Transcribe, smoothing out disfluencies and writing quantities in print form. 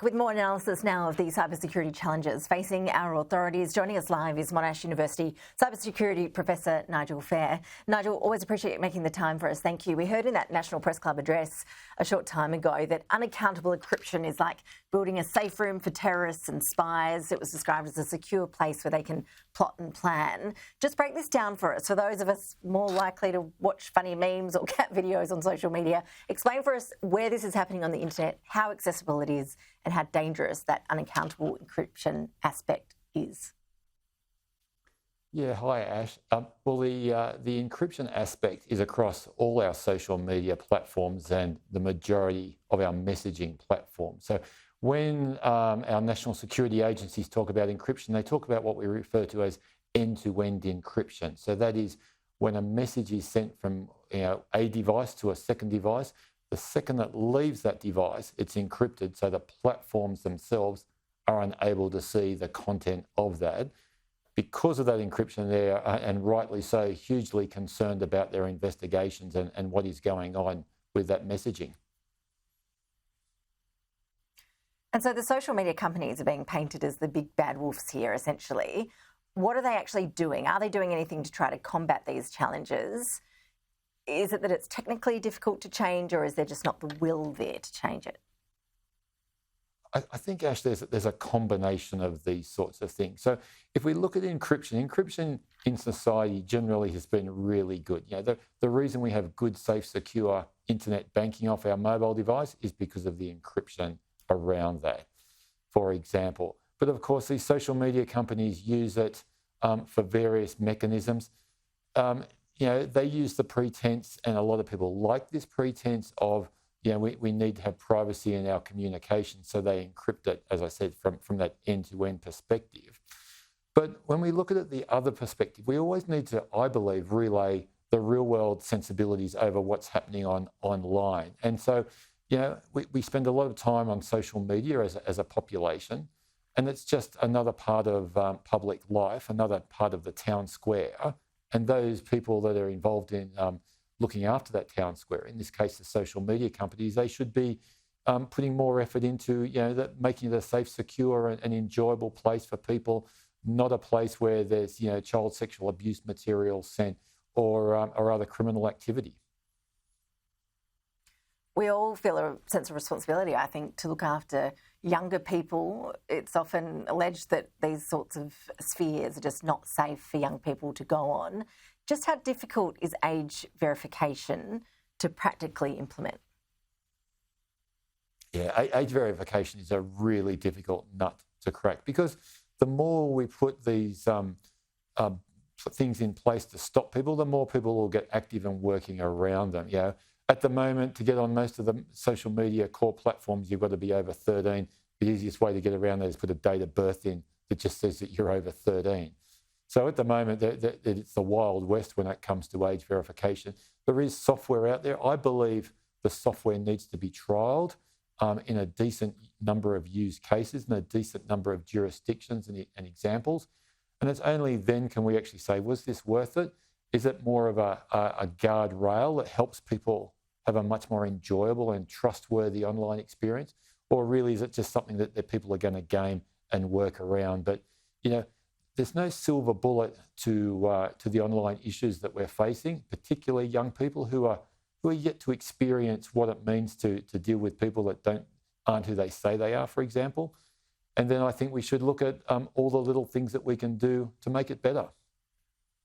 with more analysis now of the cybersecurity challenges facing our authorities. Joining us live is Monash University Cybersecurity Professor Nigel Phair. Nigel, always appreciate you making the time for us. Thank you. We heard in that National Press Club address a short time ago that unaccountable encryption is like building a safe room for terrorists and spies. It was described as a secure place where they can plot and plan. Just break this down for us. For those of us more likely to watch funny memes or cat videos on social media, explain for us where this is happening on the internet, how accessible it is, and how dangerous that unaccountable encryption aspect is. Yeah, hi Ash. Well, the encryption aspect is across all our social media platforms and the majority of our messaging platforms. So when our national security agencies talk about encryption, they talk about what we refer to as end-to-end encryption. So that is when a message is sent from a device to a second device, the second it leaves that device, it's encrypted so the platforms themselves are unable to see the content of that. Because of that encryption, they're, and rightly so, hugely concerned about their investigations and what is going on with that messaging. And so the social media companies are being painted as the big bad wolves here, essentially. What are they actually doing? Are they doing anything to try to combat these challenges? Is it that it's technically difficult to change, or is there just not the will there to change it? I think, Ash, there's a combination of these sorts of things. So if we look at encryption in society generally has been really good. The reason we have good, safe, secure internet banking off our mobile device is because of the encryption around that, for example. But of course, these social media companies use it for various mechanisms. They use the pretense, and a lot of people like this pretense of, we need to have privacy in our communication, so they encrypt it, as I said, from that end-to-end perspective. But when we look at it the other perspective, we always need to, I believe, relay the real-world sensibilities over what's happening online. And so, we spend a lot of time on social media as a population, and it's just another part of public life, another part of the town square. And those people that are involved in looking after that town square, in this case the social media companies, they should be putting more effort into making it a safe, secure and enjoyable place for people, not a place where there's child sexual abuse material sent or other criminal activity. We all feel a sense of responsibility, I think, to look after younger people. It's often alleged that these sorts of spheres are just not safe for young people to go on. Just how difficult is age verification to practically implement? Yeah, age verification is a really difficult nut to crack, because the more we put these things in place to stop people, the more people will get active and working around them. At the moment, to get on most of the social media core platforms, you've got to be over 13. The easiest way to get around that is put a date of birth in that just says that you're over 13. So at the moment, it's the Wild West when it comes to age verification. There is software out there. I believe the software needs to be trialled in a decent number of use cases and a decent number of jurisdictions and examples. And it's only then can we actually say, was this worth it? Is it more of a guardrail that helps people have a much more enjoyable and trustworthy online experience? Or really is it just something that people are going to game and work around? But, there's no silver bullet to the online issues that we're facing, particularly young people who are yet to experience what it means to deal with people that aren't who they say they are, for example. And then I think we should look at all the little things that we can do to make it better.